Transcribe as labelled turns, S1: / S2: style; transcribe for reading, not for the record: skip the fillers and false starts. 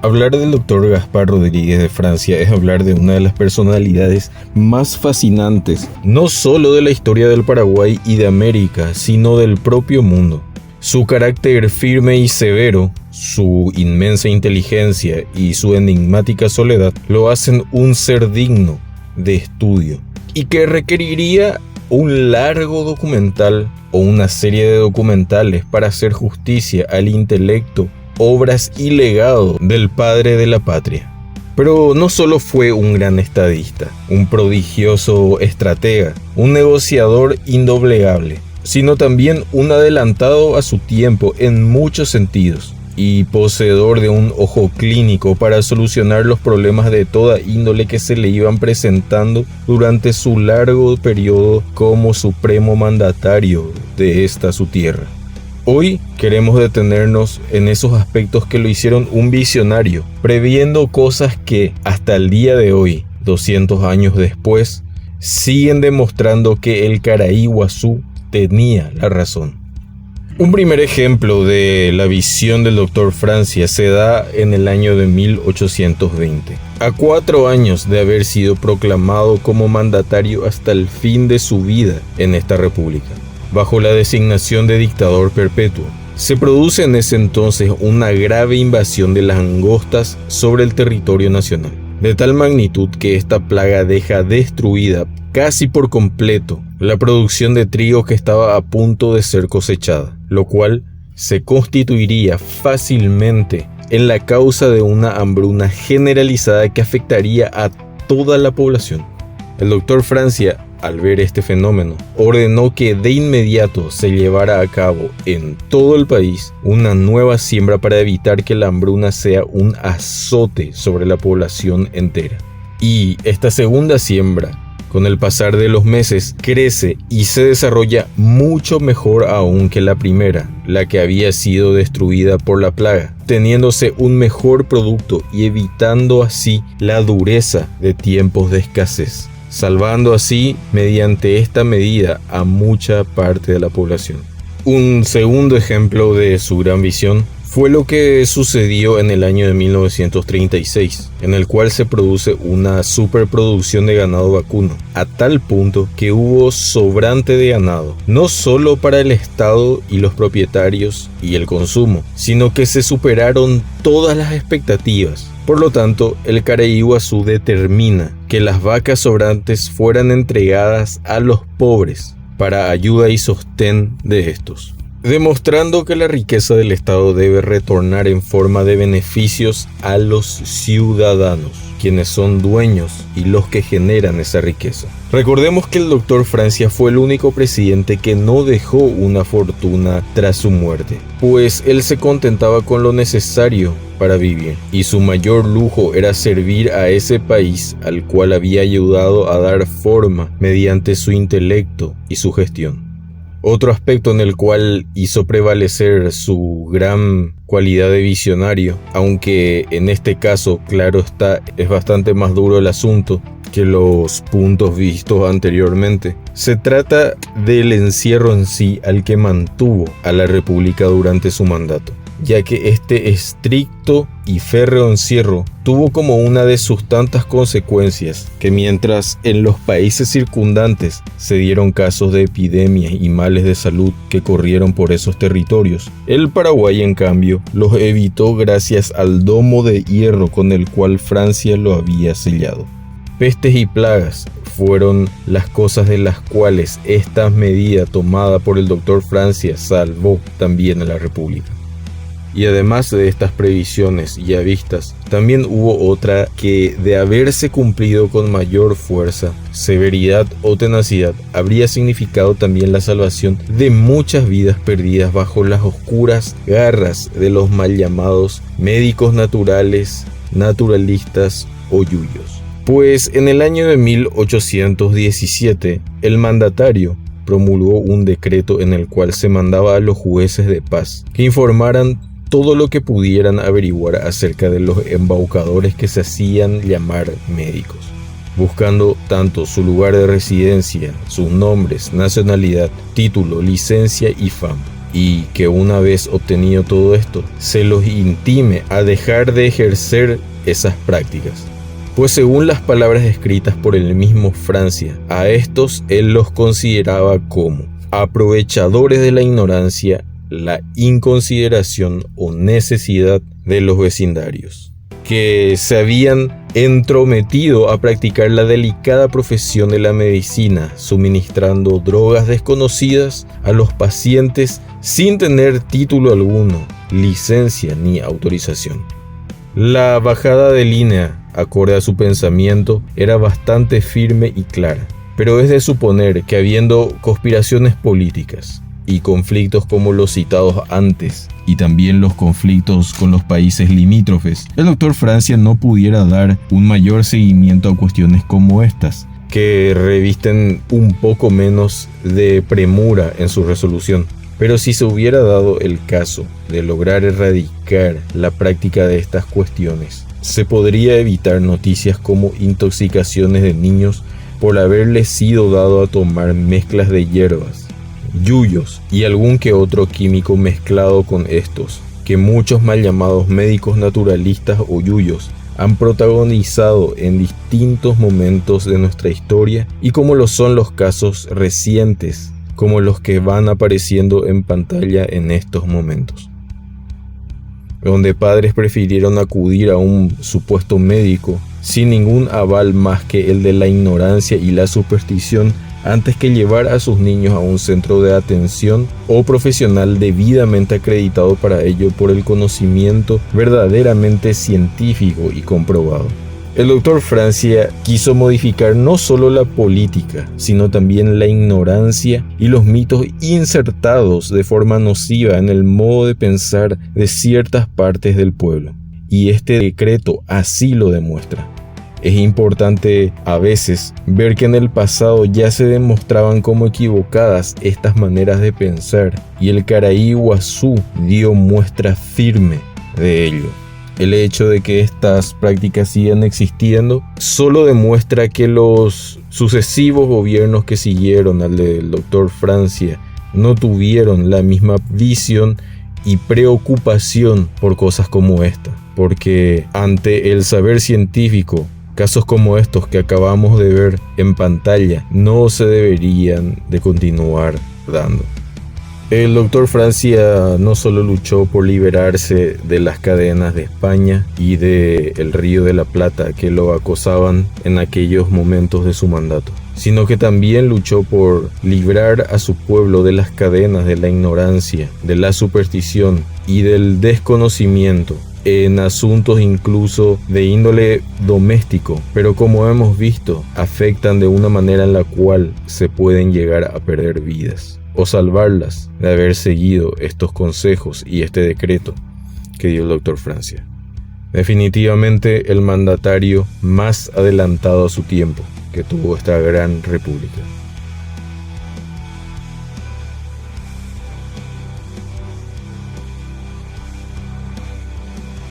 S1: Hablar del Dr. Gaspar Rodríguez de Francia es hablar de una de las personalidades más fascinantes, no solo de la historia del Paraguay y de América, sino del propio mundo. Su carácter firme y severo, su inmensa inteligencia y su enigmática soledad lo hacen un ser digno de estudio y que requeriría un largo documental o una serie de documentales para hacer justicia al intelecto, obras y legado del padre de la patria. Pero no solo fue un gran estadista, un prodigioso estratega, un negociador indoblegable, sino también un adelantado a su tiempo en muchos sentidos y poseedor de un ojo clínico para solucionar los problemas de toda índole que se le iban presentando durante su largo periodo como supremo mandatario de esta su tierra. Hoy queremos detenernos en esos aspectos que lo hicieron un visionario, previendo cosas que hasta el día de hoy, 200 años después, siguen demostrando que el Caraiguazú tenía la razón. Un primer ejemplo de la visión del Dr. Francia se da en el año de 1820, a 4 años de haber sido proclamado como mandatario hasta el fin de su vida en esta república. Bajo la designación de dictador perpetuo, se produce en ese entonces una grave invasión de langostas sobre el territorio nacional, de tal magnitud que esta plaga deja destruida casi por completo la producción de trigo que estaba a punto de ser cosechada, lo cual se constituiría fácilmente en la causa de una hambruna generalizada que afectaría a toda la población. El doctor Francia, al ver este fenómeno, ordenó que de inmediato se llevara a cabo en todo el país una nueva siembra para evitar que la hambruna sea un azote sobre la población entera. Y esta segunda siembra, con el pasar de los meses, crece y se desarrolla mucho mejor aún que la primera, la que había sido destruida por la plaga, teniéndose un mejor producto y evitando así la dureza de tiempos de escasez, salvando así mediante esta medida a mucha parte de la población. Un segundo ejemplo de su gran visión fue lo que sucedió en el año de 1936, en el cual se produce una superproducción de ganado vacuno, a tal punto que hubo sobrante de ganado, no solo para el Estado y los propietarios y el consumo, sino que se superaron todas las expectativas. Por lo tanto, el Caraiguazú determina que las vacas sobrantes fueran entregadas a los pobres para ayuda y sostén de estos, demostrando que la riqueza del Estado debe retornar en forma de beneficios a los ciudadanos, quienes son dueños y los que generan esa riqueza. Recordemos que el Dr. Francia fue el único presidente que no dejó una fortuna tras su muerte, pues él se contentaba con lo necesario para vivir, y su mayor lujo era servir a ese país al cual había ayudado a dar forma mediante su intelecto y su gestión. Otro aspecto en el cual hizo prevalecer su gran cualidad de visionario, aunque en este caso, claro está, es bastante más duro el asunto que los puntos vistos anteriormente. Se trata del encierro en sí al que mantuvo a la República durante su mandato, ya que este estricto y férreo encierro tuvo como una de sus tantas consecuencias que mientras en los países circundantes se dieron casos de epidemias y males de salud que corrieron por esos territorios, el Paraguay en cambio los evitó gracias al domo de hierro con el cual Francia lo había sellado. Pestes y plagas fueron las cosas de las cuales esta medida tomada por el Dr. Francia salvó también a la República. Y además de estas previsiones ya vistas, también hubo otra que, de haberse cumplido con mayor fuerza, severidad o tenacidad, habría significado también la salvación de muchas vidas perdidas bajo las oscuras garras de los mal llamados médicos naturales, naturalistas o yuyos. Pues en el año de 1817, el mandatario promulgó un decreto en el cual se mandaba a los jueces de paz que informaran todo lo que pudieran averiguar acerca de los embaucadores que se hacían llamar médicos, buscando tanto su lugar de residencia, sus nombres, nacionalidad, título, licencia y fama. y que una vez obtenido todo esto, se los intime a dejar de ejercer esas prácticas. Pues según las palabras escritas por el mismo Francia, a estos él los consideraba como aprovechadores de la ignorancia, la inconsideración o necesidad de los vecindarios, que se habían entrometido a practicar la delicada profesión de la medicina, suministrando drogas desconocidas a los pacientes sin tener título alguno, licencia ni autorización. La bajada de línea, acorde a su pensamiento, era bastante firme y clara, pero es de suponer que habiendo conspiraciones políticas y conflictos como los citados antes, y también los conflictos con los países limítrofes, el doctor Francia no pudiera dar un mayor seguimiento a cuestiones como estas, que revisten un poco menos de premura en su resolución. Pero si se hubiera dado el caso de lograr erradicar la práctica de estas cuestiones, se podría evitar noticias como intoxicaciones de niños por haberles sido dado a tomar mezclas de hierbas, yuyos y algún que otro químico mezclado con estos, que muchos mal llamados médicos naturalistas o yuyos han protagonizado en distintos momentos de nuestra historia, y como lo son los casos recientes, como los que van apareciendo en pantalla en estos momentos, donde padres prefirieron acudir a un supuesto médico sin ningún aval más que el de la ignorancia y la superstición, antes que llevar a sus niños a un centro de atención o profesional debidamente acreditado para ello por el conocimiento verdaderamente científico y comprobado. El doctor Francia quiso modificar no solo la política, sino también la ignorancia y los mitos insertados de forma nociva en el modo de pensar de ciertas partes del pueblo. Y este decreto así lo demuestra. Es importante a veces ver que en el pasado ya se demostraban como equivocadas estas maneras de pensar, y el Caraí Iguazú dio muestra firme de ello. El hecho de que estas prácticas sigan existiendo solo demuestra que los sucesivos gobiernos que siguieron al del doctor Francia no tuvieron la misma visión y preocupación por cosas como esta, porque ante el saber científico, casos como estos que acabamos de ver en pantalla no se deberían de continuar dando. El doctor Francia no solo luchó por liberarse de las cadenas de España y del Río de la Plata que lo acosaban en aquellos momentos de su mandato, sino que también luchó por librar a su pueblo de las cadenas de la ignorancia, de la superstición y del desconocimiento en asuntos incluso de índole doméstico, pero como hemos visto, afectan de una manera en la cual se pueden llegar a perder vidas, o salvarlas de haber seguido estos consejos y este decreto que dio el doctor Francia. Definitivamente el mandatario más adelantado a su tiempo que tuvo esta gran república.